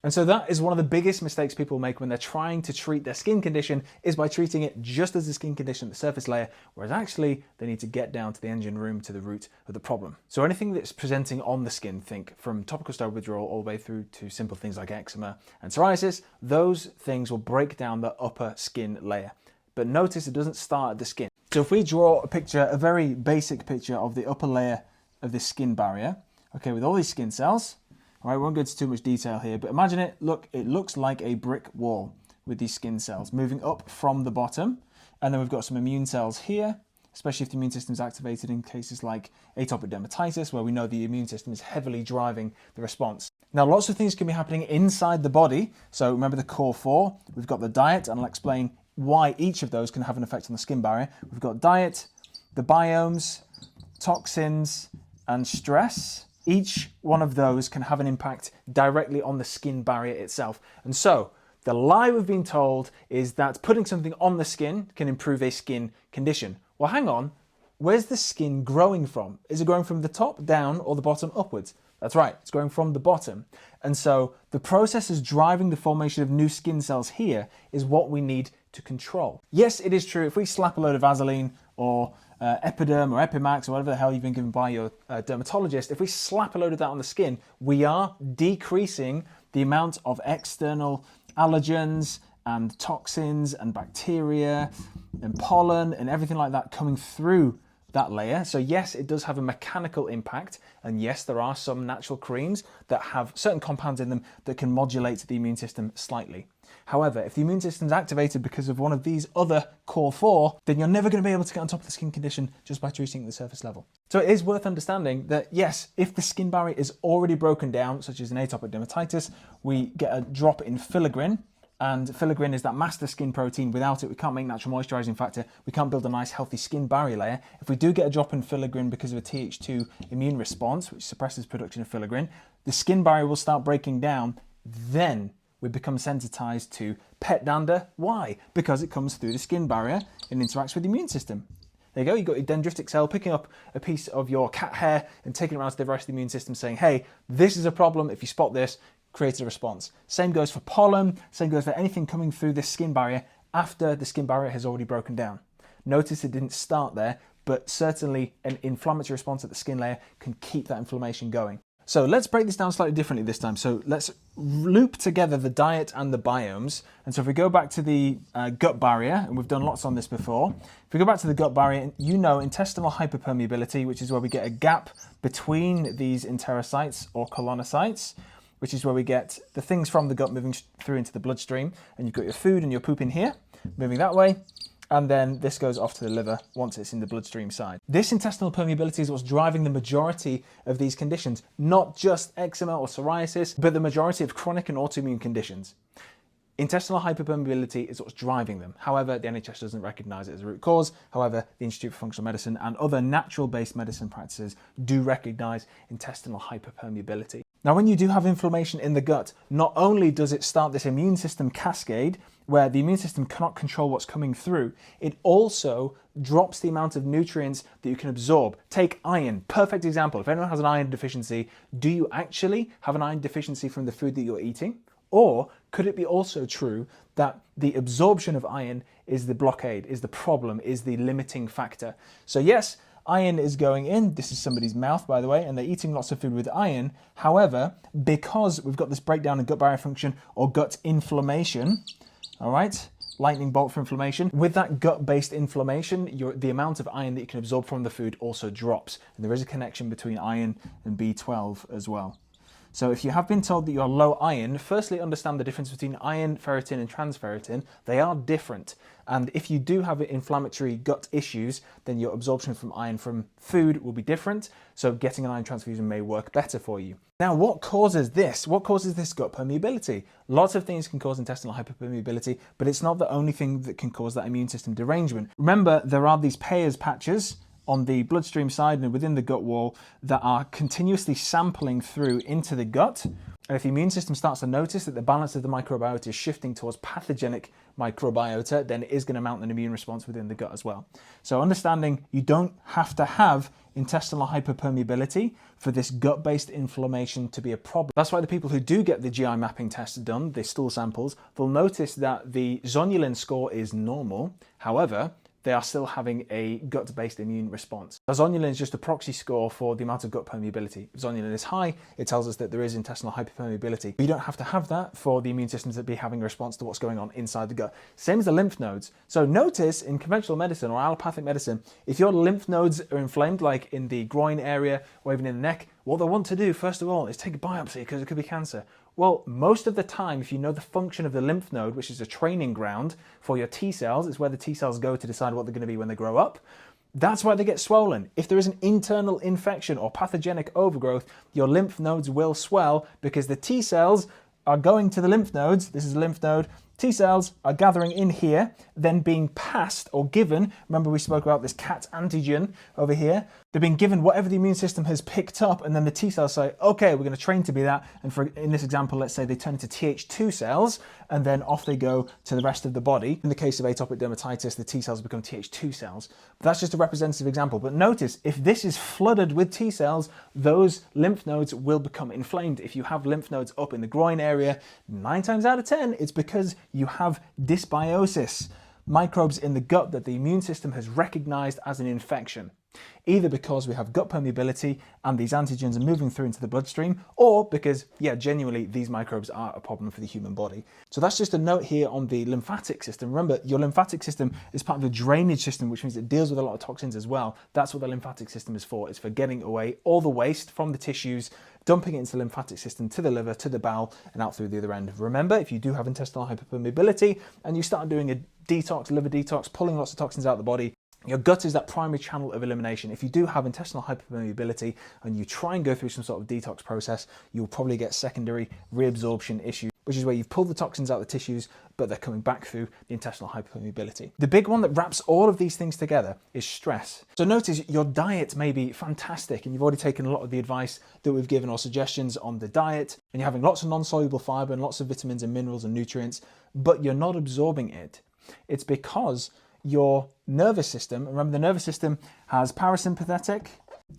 And so that is one of the biggest mistakes people make when they're trying to treat their skin condition, is by treating it just as a skin condition at the surface layer, whereas actually they need to get down to the engine room, to the root of the problem. So anything that's presenting on the skin, think from topical steroid withdrawal all the way through to simple things like eczema and psoriasis, those things will break down the upper skin layer. But notice it doesn't start at the skin. So if we draw a picture, a very basic picture of the upper layer of this skin barrier, okay, with all these skin cells, all right, we won't go into too much detail here, but imagine it, look, it looks like a brick wall with these skin cells moving up from the bottom. And then we've got some immune cells here, especially if the immune system is activated in cases like atopic dermatitis, where we know the immune system is heavily driving the response. Now, lots of things can be happening inside the body. So remember the core four, we've got the diet, and I'll explain why each of those can have an effect on the skin barrier. We've got diet, the biomes, toxins, and stress. Each one of those can have an impact directly on the skin barrier itself. And so the lie we've been told is that putting something on the skin can improve a skin condition. Well, hang on, where's the skin growing from? Is it growing from the top down or the bottom upwards? That's right, it's growing from the bottom. And so the processes driving the formation of new skin cells here is what we need to control. Yes, it is true, if we slap a load of Vaseline or Epiderm or Epimax or whatever the hell you've been given by your dermatologist, if we slap a load of that on the skin, we are decreasing the amount of external allergens and toxins and bacteria and pollen and everything like that coming through that layer. So yes, it does have a mechanical impact, and yes, there are some natural creams that have certain compounds in them that can modulate the immune system slightly. However, if the immune system is activated because of one of these other core four, then you're never going to be able to get on top of the skin condition just by treating at the surface level. So it is worth understanding that yes, if the skin barrier is already broken down, such as in atopic dermatitis, we get a drop in filaggrin. And filaggrin is that master skin protein. Without it, we can't make natural moisturizing factor. We can't build a nice healthy skin barrier layer. If we do get a drop in filaggrin because of a Th2 immune response, which suppresses production of filaggrin, the skin barrier will start breaking down. Then we become sensitized to pet dander. Why? Because it comes through the skin barrier and interacts with the immune system. There you go, you've got your dendritic cell picking up a piece of your cat hair and taking it around to the rest of the immune system saying, hey, this is a problem. If you spot this, create a response. Same goes for pollen, same goes for anything coming through this skin barrier after the skin barrier has already broken down. Notice it didn't start there, but certainly an inflammatory response at the skin layer can keep that inflammation going. So let's break this down slightly differently this time. So let's loop together the diet and the biomes. And so if we go back to the gut barrier, and we've done lots on this before, if we go back to the gut barrier, you know intestinal hyperpermeability, which is where we get a gap between these enterocytes or colonocytes, which is where we get the things from the gut moving through into the bloodstream. And you've got your food and your poop in here, moving that way. And then this goes off to the liver once it's in the bloodstream side. This intestinal permeability is what's driving the majority of these conditions, not just eczema or psoriasis, but the majority of chronic and autoimmune conditions. Intestinal hyperpermeability is what's driving them. However, the NHS doesn't recognise it as a root cause. However, the Institute for Functional Medicine and other natural-based medicine practices do recognise intestinal hyperpermeability. Now, when you do have inflammation in the gut, not only does it start this immune system cascade where the immune system cannot control what's coming through, it also drops the amount of nutrients that you can absorb. Take iron, perfect example. If anyone has an iron deficiency, do you actually have an iron deficiency from the food that you're eating? Or could it be also true that the absorption of iron is the blockade, is the problem, is the limiting factor? So yes, iron is going in. This is somebody's mouth, by the way, and they're eating lots of food with iron. However, because we've got this breakdown in gut barrier function or gut inflammation, all right, lightning bolt for inflammation, with that gut-based inflammation, the amount of iron that you can absorb from the food also drops. And there is a connection between iron and B12 as well. So if you have been told that you're low iron, firstly understand the difference between iron, ferritin and transferritin. They are different. And if you do have inflammatory gut issues, then your absorption from iron from food will be different. So getting an iron transfusion may work better for you. Now, what causes this? What causes this gut permeability? Lots of things can cause intestinal hyperpermeability, but it's not the only thing that can cause that immune system derangement. Remember, there are these Peyer's patches on the bloodstream side and within the gut wall that are continuously sampling through into the gut. And if the immune system starts to notice that the balance of the microbiota is shifting towards pathogenic microbiota, then it is going to mount an immune response within the gut as well. So understanding you don't have to have intestinal hyperpermeability for this gut-based inflammation to be a problem. That's why the people who do get the GI mapping test done, the stool samples, they'll notice that the zonulin score is normal. However, they are still having a gut-based immune response. The zonulin is just a proxy score for the amount of gut permeability. If zonulin is high, it tells us that there is intestinal hyperpermeability. You don't have to have that for the immune system to be having a response to what's going on inside the gut. Same as the lymph nodes. So notice in conventional medicine or allopathic medicine, if your lymph nodes are inflamed, like in the groin area or even in the neck, what they want to do, first of all, is take a biopsy because it could be cancer. Well, most of the time, if you know the function of the lymph node, which is a training ground for your T cells, it's where the T cells go to decide what they're going to be when they grow up. That's why they get swollen. If there is an internal infection or pathogenic overgrowth, your lymph nodes will swell because the T cells are going to the lymph nodes. This is a lymph node. T cells are gathering in here, then being passed or given. Remember we spoke about this CAT antigen over here. They're being given whatever the immune system has picked up, and then the T cells say, okay, we're going to train to be that. And in this example, let's say they turn into Th2 cells, and then off they go to the rest of the body. In the case of atopic dermatitis, the T cells become Th2 cells. But that's just a representative example. But notice, if this is flooded with T cells, those lymph nodes will become inflamed. If you have lymph nodes up in the groin area, 9 times out of 10, it's because you have dysbiosis, microbes in the gut that the immune system has recognized as an infection. Either because we have gut permeability and these antigens are moving through into the bloodstream, or because, yeah, genuinely these microbes are a problem for the human body. So that's just a note here on the lymphatic system. Remember, your lymphatic system is part of the drainage system, which means it deals with a lot of toxins as well. That's what the lymphatic system is for. It's for getting away all the waste from the tissues, dumping it into the lymphatic system to the liver, to the bowel, and out through the other end. Remember, if you do have intestinal hyperpermeability and you start doing a detox, liver detox, pulling lots of toxins out of the body, your gut is that primary channel of elimination. If you do have intestinal hyperpermeability and you try and go through some sort of detox process, you'll probably get secondary reabsorption issues, which is where you've pulled the toxins out of the tissues, but they're coming back through the intestinal hyperpermeability. The big one that wraps all of these things together is stress. So notice your diet may be fantastic and you've already taken a lot of the advice that we've given or suggestions on the diet, and you're having lots of non-soluble fiber and lots of vitamins and minerals and nutrients, but you're not absorbing it. It's because your nervous system, remember the nervous system has parasympathetic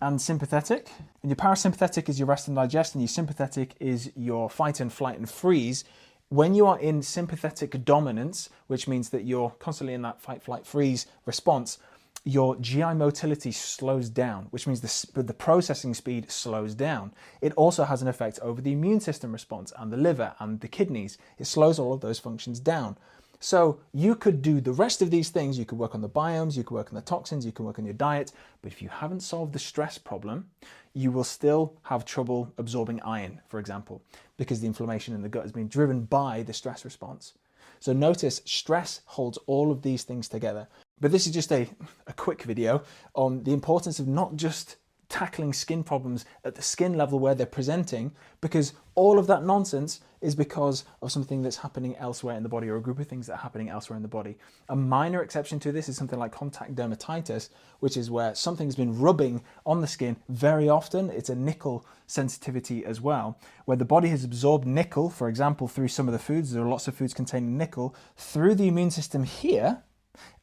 and sympathetic, and your parasympathetic is your rest and digest, and your sympathetic is your fight and flight and freeze. When you are in sympathetic dominance, which means that you're constantly in that fight, flight, freeze response, your GI motility slows down, which means the processing speed slows down. It also has an effect over the immune system response and the liver and the kidneys. It slows all of those functions down. So you could do the rest of these things. You could work on the biomes, you could work on the toxins, you can work on your diet, but if you haven't solved the stress problem, you will still have trouble absorbing iron, for example, because the inflammation in the gut has been driven by the stress response. So notice stress holds all of these things together. But this is just a quick video on the importance of not just tackling skin problems at the skin level where they're presenting, because all of that nonsense is because of something that's happening elsewhere in the body, or a group of things that are happening elsewhere in the body. A minor exception to this is something like contact dermatitis, which is where something's been rubbing on the skin very often. It's a nickel sensitivity as well, where the body has absorbed nickel, for example, through some of the foods. There are lots of foods containing nickel through the immune system here,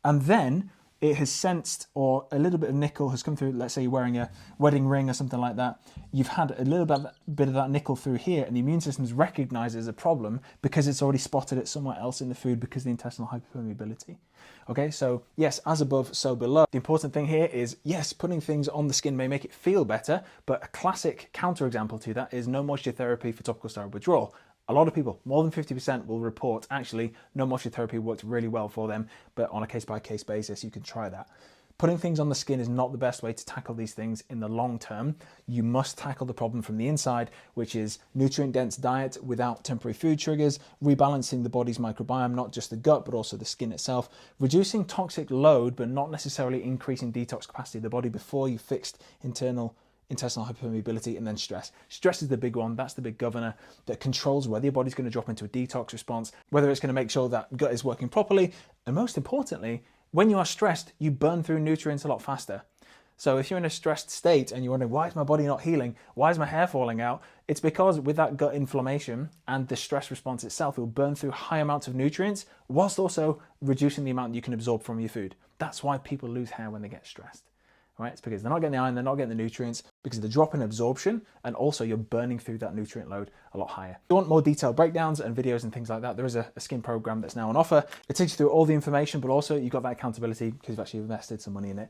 and then it has sensed, or a little bit of nickel has come through. Let's say you're wearing a wedding ring or something like that. You've had a little bit of that nickel through here, and the immune system's recognized it as a problem because it's already spotted it somewhere else in the food because of the intestinal hyperpermeability. Okay, so yes, as above, so below. The important thing here is, yes, putting things on the skin may make it feel better, but a classic counterexample to that is no moisture therapy for topical steroid withdrawal. A lot of people, more than 50%, will report actually no moisture therapy worked really well for them, but on a case-by-case basis, you can try that. Putting things on the skin is not the best way to tackle these things in the long term. You must tackle the problem from the inside, which is nutrient-dense diet without temporary food triggers, rebalancing the body's microbiome, not just the gut, but also the skin itself, reducing toxic load, but not necessarily increasing detox capacity of the body before you fixed intestinal hyperpermeability, and then stress. Stress is the big one. That's the big governor that controls whether your body's going to drop into a detox response, whether it's going to make sure that gut is working properly, and most importantly, when you are stressed, you burn through nutrients a lot faster. So if you're in a stressed state and you're wondering, why is my body not healing? Why is my hair falling out? It's because with that gut inflammation and the stress response itself, it will burn through high amounts of nutrients whilst also reducing the amount you can absorb from your food. That's why people lose hair when they get stressed. Right? It's because they're not getting the iron, they're not getting the nutrients, because of the drop in absorption, and also you're burning through that nutrient load a lot higher. If you want more detailed breakdowns and videos and things like that, there is a skin program that's now on offer. It takes you through all the information, but also you've got that accountability because you've actually invested some money in it.